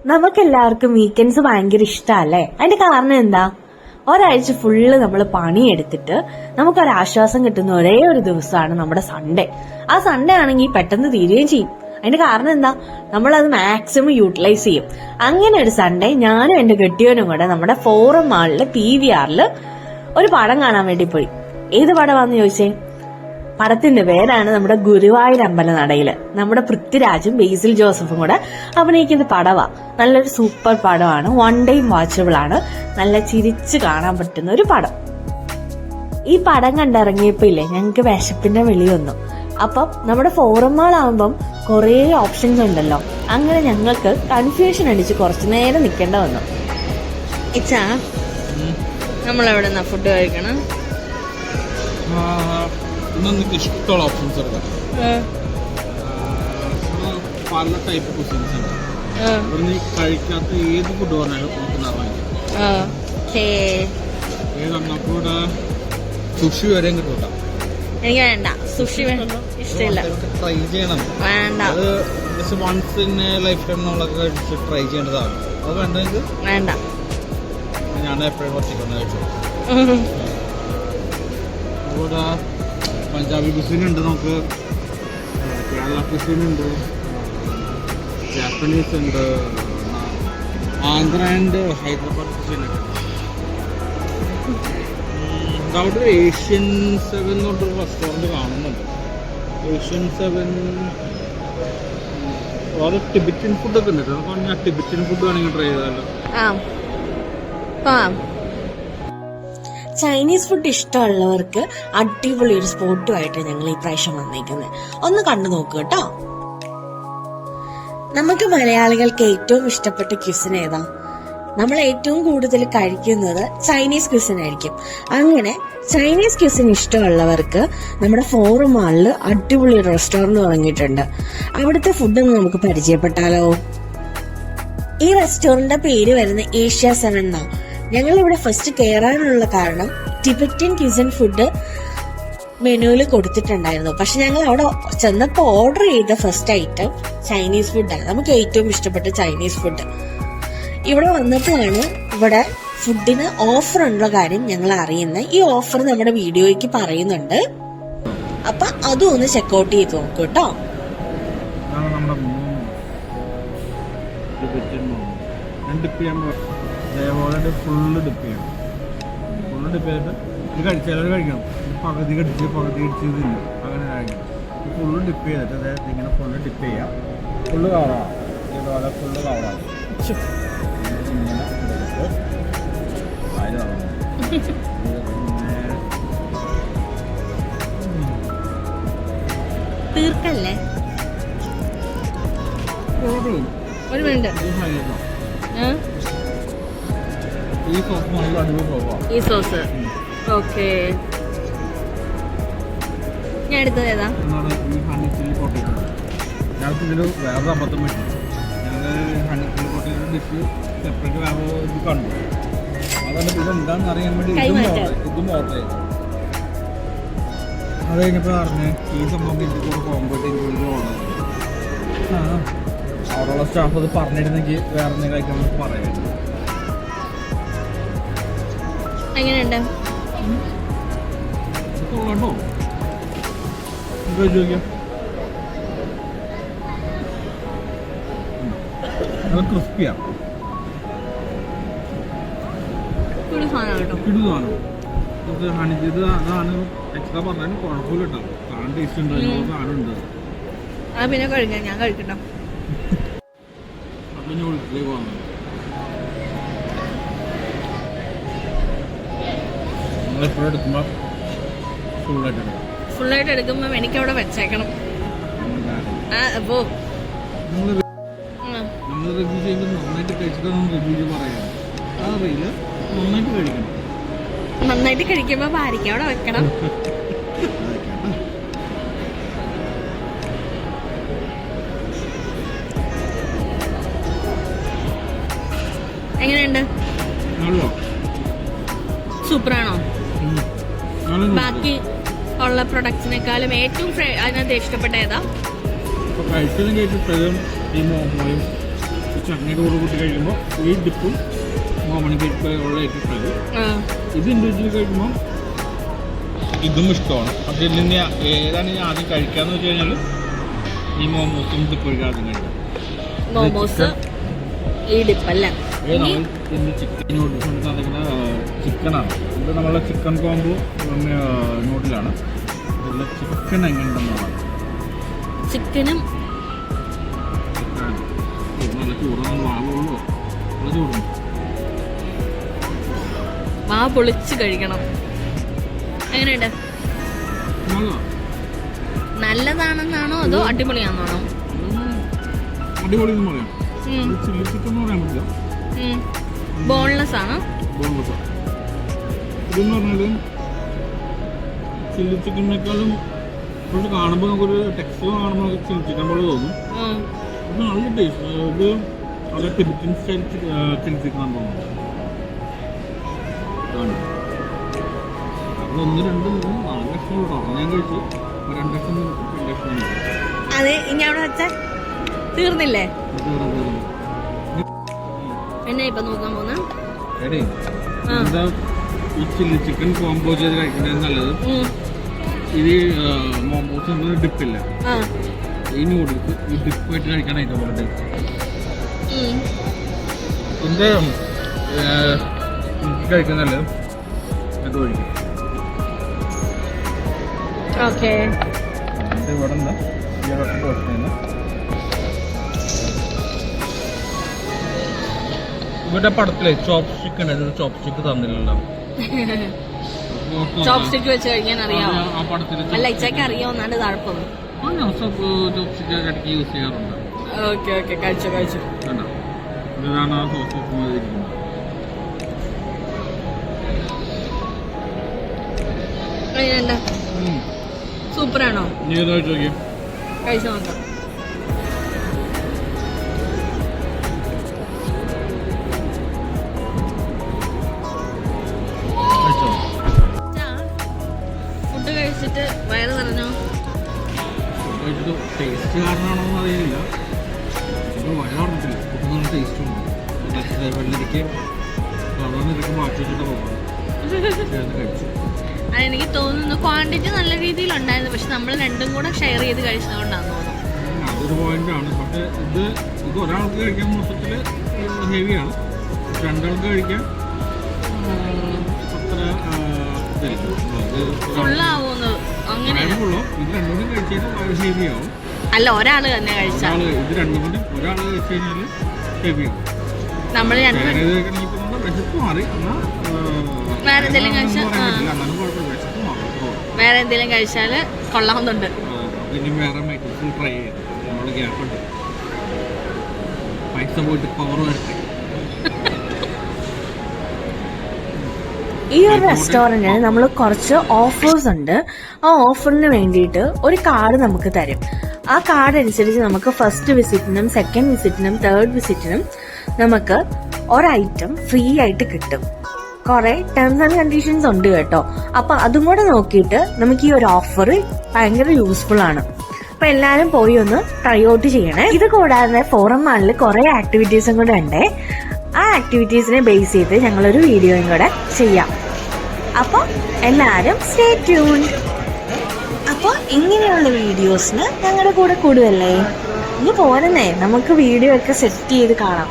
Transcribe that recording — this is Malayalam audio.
നമുക്കെല്ലാവർക്കും വീക്കെൻഡ്സ് ഭയങ്കര ഇഷ്ടമല്ലേ? അതിന്റെ കാരണം എന്താ? ഒരാഴ്ച ഫുള്ള് നമ്മൾ പണിയെടുത്തിട്ട് നമുക്കൊരാശ്വാസം കിട്ടുന്ന ഒരേ ഒരു ദിവസമാണ് നമ്മുടെ സൺഡേ. ആ സൺഡേ ആണെങ്കിൽ പെട്ടെന്ന് തീരുകയും ചെയ്യും. അതിന്റെ കാരണം എന്താ? നമ്മളത് മാക്സിമം യൂട്ടിലൈസ് ചെയ്യും. അങ്ങനെ ഒരു സൺഡേ ഞാനും എന്റെ കെട്ടിയവനും കൂടെ നമ്മുടെ ഫോറം മാളില് PVR ഒരു പടം കാണാൻ വേണ്ടി പോയി. ഏത് പടമാണെന്ന് ചോദിച്ചേ? പടത്തിന്റെ പേരാണ് നമ്മുടെ ഗുരുവായൂർ അമ്പലനടയില് നമ്മുടെ പൃഥ്വിരാജും ബേസിൽ ജോസഫും കൂടെ അഭിനയിക്കുന്ന പടവാ. നല്ലൊരു സൂപ്പർ പടമാണ്. 1 ടൈം വാച്ചബിൾ ആണ്. നല്ല ചിരിച്ച് കാണാൻ പറ്റുന്ന ഒരു പടം. ഈ പടം കണ്ടിറങ്ങിയപ്പോ ഇല്ലേ ഞങ്ങക്ക് വിശപ്പിന്റെ വിളി വന്നു. അപ്പം നമ്മുടെ ഫോറം മാൾ ആവുമ്പം കുറേ ഓപ്ഷൻസ് ഉണ്ടല്ലോ. അങ്ങനെ ഞങ്ങൾക്ക് കൺഫ്യൂഷൻ അടിച്ച് കുറച്ചു നേരം നിൽക്കേണ്ട വന്നു. ഇച്ചാ നമ്മളെവിടെ ഫുഡ് കഴിക്കണം? ഇഷ്ടമുള്ള ഓപ്ഷൻസ് എടുക്കാം. പല ടൈപ്പ് കുസിൻസ് ഉണ്ട്. ഇവിടുന്ന് കഴിക്കാത്ത ഏത് ഫുഡ് പറഞ്ഞാലും നമുക്കിവിടെ സുഷി വരെയും കിട്ടൂല. എനിക്ക് വേണ്ട, സുഷി ഇഷ്ടമില്ല. ട്രൈ ചെയ്യണം. വേണ്ട, അത് വൺസ് ഇൻ ലൈഫ് ടൈം നമ്മളൊക്കെ ട്രൈ ചെയ്യേണ്ടതാണ്. അത് വേണ്ടെങ്കിൽ വേണ്ട. ഞാൻ എപ്പോഴും കുറച്ചിട്ടൊന്ന് കഴിച്ചോളൂ. ഇവിടെ പഞ്ചാബി കുസിൻ ഉണ്ട്, നമുക്ക് കേരള കുസിൻ ഉണ്ട്, ജാപ്പനീസ് ഉണ്ട്, ആന്ധ്ര ആൻഡ് ഹൈദരാബാദ് കുസിൻ ഉണ്ട്. അവിടെ ഏഷ്യൻ 7 എന്ന് പറഞ്ഞൊരു റെസ്റ്റോറൻറ്റ് കാണുന്നുണ്ട്. ഏഷ്യൻ 7 വേറെ ടിബറ്റൻ ഫുഡൊക്കെ ഉണ്ട്. നമുക്ക് ടിബറ്റൻ ഫുഡ് വേണമെങ്കിൽ ട്രൈ ചെയ്താലോ? ചൈനീസ് ഫുഡ് ഇഷ്ടമുള്ളവർക്ക് അടിപൊളി ഒരു സ്പോട്ടുമായിട്ട് ഞങ്ങൾ ഈ പ്രാവശ്യം വന്നേക്കുന്നത്. ഒന്ന് കണ്ടു നോക്കുക കേട്ടോ. നമുക്ക് മലയാളികൾക്ക് ഏറ്റവും ഇഷ്ടപ്പെട്ട ക്യൂസിൻ ഏതാ? നമ്മൾ ഏറ്റവും കൂടുതൽ കഴിക്കുന്നത് ചൈനീസ് ക്യൂസിൻ ആയിരിക്കും. അങ്ങനെ ചൈനീസ് ക്യൂസിൻ ഇഷ്ടമുള്ളവർക്ക് നമ്മുടെ ഫോറം മാളില് അടിപൊളി ഒരു റെസ്റ്റോറന്റ് തുടങ്ങിയിട്ടുണ്ട്. അവിടുത്തെ ഫുഡ് നമുക്ക് പരിചയപ്പെട്ടാലോ? ഈ റെസ്റ്റോറന്റിന്റെ പേര് വരുന്ന ഏഷ്യ 7 എന്നാ. ഞങ്ങൾ ഇവിടെ ഫസ്റ്റ് കയറാനുള്ള കാരണം ടിബറ്റൻ ക്യൂസിൻ ഫുഡ് മെനുവിൽ കൊടുത്തിട്ടുണ്ടായിരുന്നു. പക്ഷെ ഞങ്ങൾ അവിടെ ചെന്നപ്പോൾ ഓർഡർ ചെയ്ത ഫസ്റ്റ് ഐറ്റം ചൈനീസ് ഫുഡാണ്. നമുക്ക് ഏറ്റവും ഇഷ്ടപ്പെട്ട ചൈനീസ് ഫുഡ്. ഇവിടെ വന്നപ്പോഴാണ് ഇവിടെ ഫുഡിന് ഓഫർ ഉള്ള കാര്യം ഞങ്ങൾ അറിയുന്നത്. ഈ ഓഫർ നമ്മുടെ വീഡിയോയ്ക്ക് പറയുന്നുണ്ട്. അപ്പൊ അതും ഒന്ന് ചെക്കൗട്ട് ചെയ്ത് നോക്കൂ കേട്ടോ. ഫുള്ള് ഡിപ്പ് ചെയ്യണം. ഇത് കഴിച്ചാലും കഴിക്കണം. പകുതി കടിച്ച് തിന്നു അങ്ങനെ കഴിക്കണം. ഫുള്ള് ഡിപ്പ് ചെയ്തിട്ട് അതായത് ഇങ്ങനെ ഫുള്ള് ഡിപ്പ് ചെയ്യാം. ഫുള്ള് കവറാണ്. ഇതുപോലെ ഫുള്ള് കവറാണ്. ഇങ്ങനെ തീർക്കല്ലേ? ഒരു മിനിറ്റ്. ഈ സോസ് ഓക്കെ. ഞാൻ എടുത്തത് ഏതാ? ഞങ്ങൾക്ക് ഇതിൽ വേറെ അബദ്ധം പറ്റും. ഞങ്ങൾ honey chilli potato dish separate വേറെ ഇത് കണ്ടു. അതാണ് ഇതെന്താണെന്ന് അറിയാൻ വേണ്ടി ഇതും ഓർഡർ ചെയ്തു. അത് കഴിഞ്ഞപ്പോൾ പറഞ്ഞ് ഈ സംഭവം എനിക്ക് കൂടെ പോകുമ്പോഴത്തെ എനിക്ക് ഓർഡർ ചെയ്തു. അവിടെയുള്ള സ്റ്റാഫ് അത് പറഞ്ഞിരുന്നെങ്കിൽ വേറെ എന്തെങ്കിലും കഴിക്കാൻ പറയാം. എങ്ങനെയുണ്ട്? കൊള്ളാട്ടോ. ചോദിക്കാം. അത് ക്രിസ്പിയാണ്. അതാണ് എക്സ്ട്രാ പറഞ്ഞാലും കുഴപ്പമില്ല കേട്ടോ. കാണാൻ ടേസ്റ്റ് ഉണ്ട്. സാധനമുണ്ട്. പിന്നെ കഴിക്കാം. ഞാൻ കഴിക്കട്ടോ. അപ്പം ഞാൻ ഉള്ളിലേക്ക് വന്നു. നമ്മളെപ്പോഴും എടുക്കുമ്പോൾ ഫുള്ളായിട്ട് എടുക്കുമ്പോൾ എനിക്കവിടെ വെച്ചേക്കണം. നമ്മൾ റിവ്യൂ ചെയ്യുമ്പോൾ നന്നായിട്ട് കഴിച്ചിട്ട് നമ്മൾ റിവ്യൂ പറയാം. അതറിയില്ല, നന്നായിട്ട് കഴിക്കണം. നന്നായിട്ട് കഴിക്കുമ്പോ ഭാര്യയ്ക്ക് അവിടെ വെക്കണം. എങ്ങനെയുണ്ട്? സൂപ്പറാണോ? ബാക്കി ഉള്ള പ്രൊഡക്ട്സിനെക്കാളും ഏറ്റവും അതിനകത്ത് ഇഷ്ടപ്പെട്ട ഏതാ? കഴിച്ചതിന് ഈ മോമോയും ചട്നിയുടെ കൂടെ കൂട്ടി കഴിക്കുമ്പോൾ ഈ ഡിപ്പും മോമണി കഴിപ്പ് ഉള്ള ഏറ്റവും ഇഷ്ടമാണ്. ഇത് ഇൻഡിവിജ്വലി കഴിക്കുമ്പോൾ ഇതും ഇഷ്ടമാണ്. പക്ഷെ ഇതിന് ഏതാണ് ഞാൻ ആദ്യം കഴിക്കാന്ന് വെച്ച് കഴിഞ്ഞാൽ ഈ മോമോസും ഡിപ്പ് കഴിക്കാൻ ആദ്യം കഴിക്കാം. മോമോസ് ഈ ഡിപ്പല്ലേ. ഇന്ന് ചിക്കൻ നൂഡിൽസ് ഉണ്ടാക്കുന്ന ചിക്കനാണ്. ഇത് നമ്മളെ ചിക്കൻ കോംബോ നൂഡിലാണ്. ഇതിൽ ചിക്കൻ എങ്ങനെയുണ്ടെന്നാണ്. ചിക്കനും നല്ല ചൂടാണ്. വാവുള്ളൂ നല്ല ചൂടും. മാ പൊളിച്ച് കഴിക്കണം. എങ്ങനെയുണ്ട്? നല്ലതാണെന്നാണോ അതോ അടിപൊളിയാണെന്നാണോ? അടിപൊളി എന്ന് പറയാം. ചില്ലി ചിക്കൻ എന്ന് പറയാൻ പറ്റില്ല. ബോൺലെസ് ആണ്. ഇതെന്ന് പറഞ്ഞാൽ ചില്ലി ചിക്കനേക്കാളും കുറച്ച് കാണുമ്പോൾ നമുക്കൊരു ടെക്സ്ചർ കാണുമ്പോൾ നമുക്ക് ചില്ലി ചിക്കൻ പോലെ തോന്നും. ഇത് നല്ല ടേസ്റ്റ്. ഇത് നല്ല ടിബറ്റൻ സ്റ്റൈൽ ചില്ലി ചിക്കൻ ആണെന്ന് തോന്നുന്നു. അത് 1, 2, 3, 4 ലക്ഷം കൂടെ ഞാൻ കഴിച്ചു. 2 ലക്ഷം 2 ലക്ഷം. അതെ, ഇനി അവിടെ വെച്ച തീർന്നില്ലേ? എന്നെ ഇപ്പൊ നോക്കാൻ പോന്ന ഈ ചില്ലി ചിക്കൻ കോംബോ ചെയ്ത് കഴിക്കുന്നത് നല്ലത്. ഇത് മോമോസ് ഡിപ്പില്ല, ഈ നൂഡിൽസ് ഈ ഡിപ്പായിട്ട് കഴിക്കാൻ ഏറ്റവും പോലെ ടേസ്റ്റ്. ഇതിന്റെ എനിക്ക് കഴിക്കാൻ നല്ലത് അത് കഴിക്കും. ഇവിടെ എന്താ ഇവിടെ പടത്തിലെ ചോപ്പ് സ്റ്റിക്ക് ഉണ്ട്. ചോപ്പ് സ്റ്റിക്ക് തന്നില്ലല്ലോ. ചോപ്സ്റ്റിക്ക് വെച്ച് കഴിക്കാൻ അറിയാമോ? ആ പടത്തില് അല്ല, ഇച്ചക്ക് അറിയാവുന്നാണ്ട് താഴ്പ്പം. ചോപ്പ് സ്റ്റിക്ക് ഇടയ്ക്ക് യൂസ് ചെയ്യാറുണ്ട്. ഓക്കെ ഓക്കെ, കഴിച്ചു കഴിച്ചു. ഇതാണ് ആ സോസ് ഇരിക്കുന്നത്. സൂപ്പറാണോ? നീ ഏതാ ചോദിക്കും? കഴിച്ചു നോക്കാം. ഫുഡ് കഴിച്ചിട്ട് വയറ് നിറഞ്ഞോ? ടേസ്റ്റ് കാരണമാണോന്ന് അറിയില്ല. വയറ് പറഞ്ഞിട്ടില്ല. നല്ല ടേസ്റ്റ് ഉണ്ട്. വെള്ളരിക്കയും സാധാരണ മാറ്റി വെച്ചിട്ട് പോകണം. കഴിച്ചു. അതെനിക്ക് തോന്നുന്നു ക്വാണ്ടിറ്റി നല്ല രീതിയിലുണ്ടായിരുന്നു. പക്ഷെ നമ്മൾ രണ്ടും കൂടെ ഷെയർ ചെയ്ത് കഴിച്ചതുകൊണ്ടാന്ന് തോന്നുന്നു. അതൊരു പോയിന്റാണ്. പക്ഷെ ഇത് ഒരാൾക്ക് കഴിക്കാൻ മൊത്തത്തിൽ ഹെവിയാണ്. രണ്ടാൾക്ക് കഴിക്കാൻ അത്ര ഫുള്ളാവുന്നത് അങ്ങനെ. ഇത് രണ്ടും കൂടി കഴിച്ചാൽ ഹെവിയാവും. അല്ല, ഒരാള് തന്നെ കഴിച്ചാൽ. ഇത് രണ്ടും കൂടി ഒരാൾ കഴിച്ചു കഴിഞ്ഞാൽ ഹെവിയാവും. നമ്മൾ വിശപ്പ് മാറി. വേറെ എന്തെങ്കിലും കഴിച്ചാൽ വേറെ എന്തെങ്കിലും കഴിച്ചാൽ കൊള്ളാവുന്നുണ്ട്. ഇനി വേറെ ഫുൾ ട്രൈ ചെയ്ത് നമ്മുടെ ഗ്യാപ്പുണ്ട്. പൈസ പോയിട്ട് പവർ വരട്ടെ. ഈ ഒരു റെസ്റ്റോറന്റിന് നമ്മൾ കുറച്ച് ഓഫേഴ്സ് ഉണ്ട്. ആ ഓഫറിന് വേണ്ടിയിട്ട് ഒരു കാർഡ് നമുക്ക് തരും. ആ കാർഡ് അനുസരിച്ച് നമുക്ക് ഫസ്റ്റ് വിസിറ്റിനും സെക്കൻഡ് വിസിറ്റിനും തേർഡ് വിസിറ്റിനും നമുക്ക് ഒരൈറ്റം ഫ്രീ ആയിട്ട് കിട്ടും. കുറെ ടേംസ് ആൻഡ് കണ്ടീഷൻസ് ഉണ്ട് കേട്ടോ. അപ്പൊ അതും കൂടെ നോക്കിയിട്ട് നമുക്ക് ഈ ഒരു ഓഫർ ഭയങ്കര യൂസ്ഫുൾ ആണ്. അപ്പൊ എല്ലാരും പോയി ഒന്ന് ട്രൈ ഔട്ട് ചെയ്യണേ. ഇത് കൂടാതെ ഫോറം മാളിൽ കുറെ ആക്ടിവിറ്റീസും കൂടെ ഉണ്ട്. ആ ആക്ടിവിറ്റീസിനെ ബേസ് ചെയ്ത് ഞങ്ങളൊരു വീഡിയോയും കൂടെ ചെയ്യാം. അപ്പൊ എല്ലാരും സ്റ്റേ ട്യൂൺഡ്. അപ്പൊ ഇങ്ങനെയുള്ള വീഡിയോസിന് ഞങ്ങളുടെ കൂടെ കൂടുകയല്ലേ? ഇനി പോരുന്നേ, നമുക്ക് വീഡിയോ ഒക്കെ സെറ്റ് ചെയ്ത് കാണാം.